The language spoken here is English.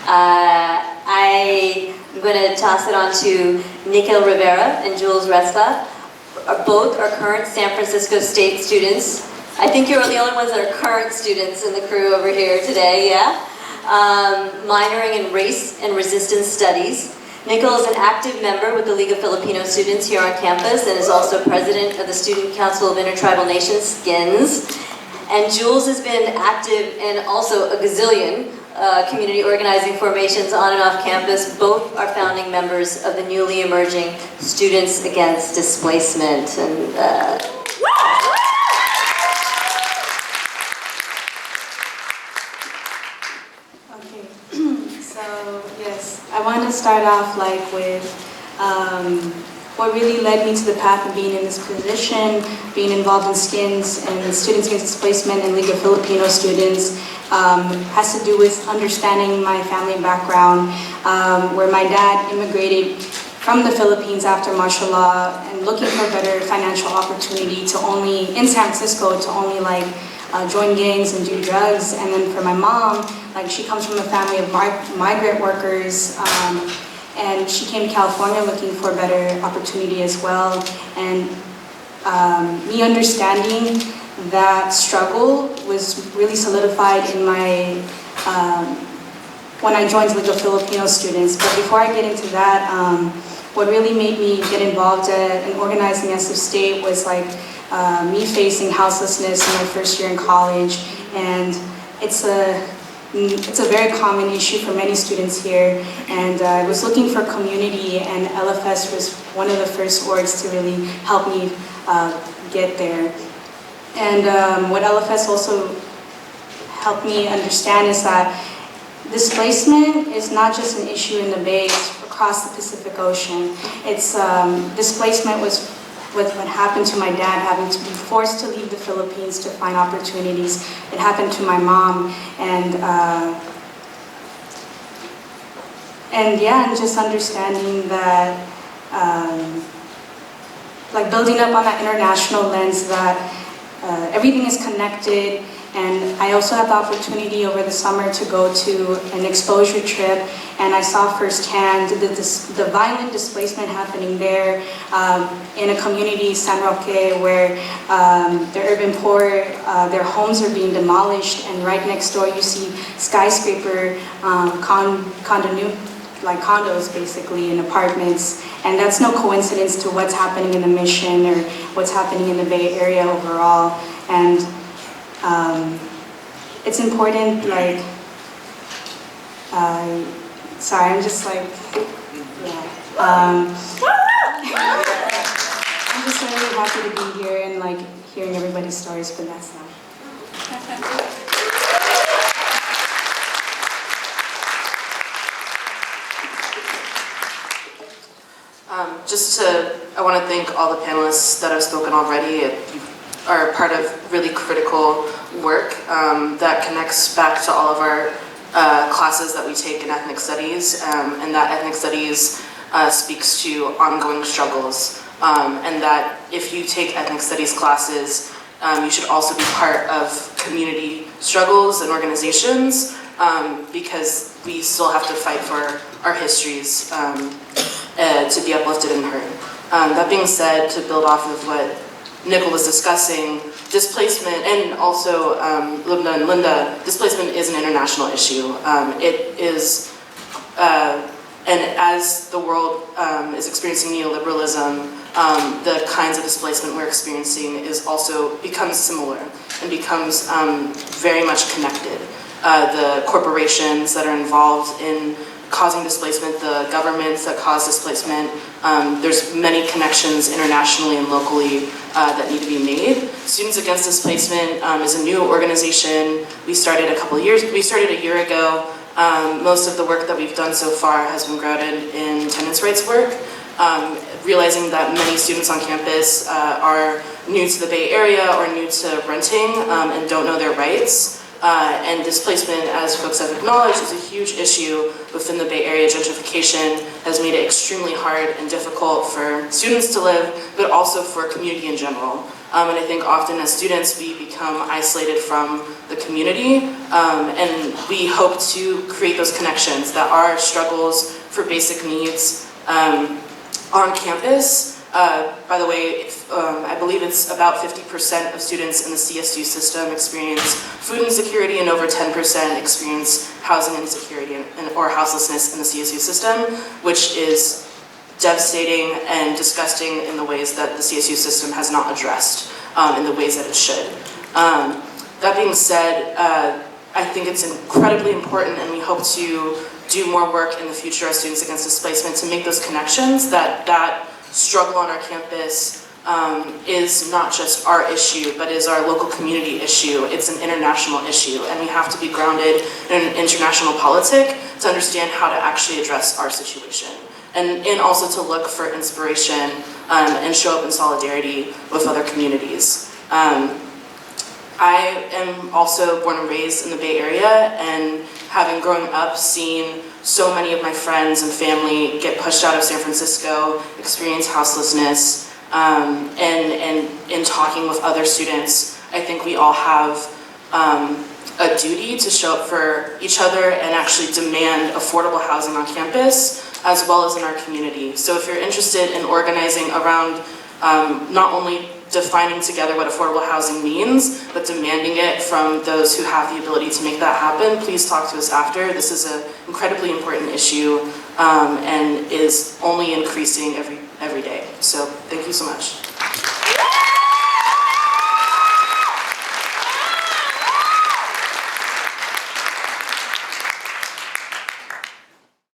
I'm going to toss it on to Rivera and Jules Retzlaff. Both are current San Francisco State students. I think you're the only ones that are current students in the crew over here today, yeah? Minoring in Race and Resistance Studies. Nickel is an active member with the League of Filipino Students here on campus and is also president of the Student Council of Intertribal Nations, SKINS. And Jules has been active in also a gazillion community organizing formations on and off campus. Both are founding members of the newly emerging Students Against Displacement. And, I want to start off with what really led me to the path of being in this position, being involved in SKINS and Students Against Displacement and League of Filipino Students. Has to do with understanding my family background, where my dad immigrated from the Philippines after martial law and looking for better financial opportunity in San Francisco to only join gangs and do drugs. And then for my mom, she comes from a family of migrant workers, and she came to California looking for better opportunity as well. And me understanding that struggle was really solidified in my, when I joined League of Filipino Students. But before I get into that, what really made me get involved in organizing as of state was me facing houselessness in my first year in college. And it's a very common issue for many students here, and I was looking for community, and LFS was one of the first orgs to really help me get there. And what LFS also helped me understand is that displacement is not just an issue in the Bay, it's across the Pacific Ocean. It's displacement was what happened to my dad, having to be forced to leave the Philippines to find opportunities. It happened to my mom, and just understanding that, building up on that international lens that everything is connected. And I also had the opportunity over the summer to go to an exposure trip, and I saw firsthand the violent displacement happening there in a community, San Roque, where the urban poor, their homes are being demolished, and right next door you see skyscraper condos basically, in apartments. And that's no coincidence to what's happening in the Mission or what's happening in the Bay Area overall. And it's important, sorry, I'm just yeah. I'm just really happy to be here and hearing everybody's stories, but that's not. I want to thank all the panelists that have spoken already. You are part of really critical work that connects back to all of our classes that we take in ethnic studies, and that ethnic studies speaks to ongoing struggles, and that if you take ethnic studies classes, you should also be part of community struggles and organizations, because we still have to fight for our histories to be uplifted and heard. That being said, to build off of what Nickel was discussing, displacement, and also Lubna and Linda, displacement is an international issue. It is, and as the world is experiencing neoliberalism, the kinds of displacement we're experiencing becomes similar and becomes very much connected. The corporations that are involved in causing displacement, the governments that cause displacement, there's many connections internationally and locally that need to be made. Students Against Displacement is a new organization. We started a year ago. Most of the work that we've done so far has been grounded in tenants' rights work, realizing that many students on campus are new to the Bay Area or new to renting and don't know their rights. And displacement, as folks have acknowledged, is a huge issue within the Bay Area. Gentrification has made it extremely hard and difficult for students to live, but also for community in general. And I think often as students, we become isolated from the community, and we hope to create those connections that our struggles for basic needs on campus. By the way, I believe it's about 50% of students in the CSU system experience food insecurity, and over 10% experience housing insecurity or houselessness in the CSU system, which is devastating and disgusting in the ways that the CSU system has not addressed in the ways that it should. That being said, I think it's incredibly important, and we hope to do more work in the future as Students Against Displacement to make those connections, that struggle on our campus is not just our issue, but is our local community issue. It's an international issue, and we have to be grounded in an international politic to understand how to actually address our situation. And also to look for inspiration and show up in solidarity with other communities. I am also born and raised in the Bay Area, and having grown up seeing so many of my friends and family get pushed out of San Francisco, experience houselessness, and in talking with other students, I think we all have a duty to show up for each other and actually demand affordable housing on campus, as well as in our community. So if you're interested in organizing around not only defining together what affordable housing means, but demanding it from those who have the ability to make that happen, please talk to us after. This is an incredibly important issue and is only increasing every day. So thank you so much.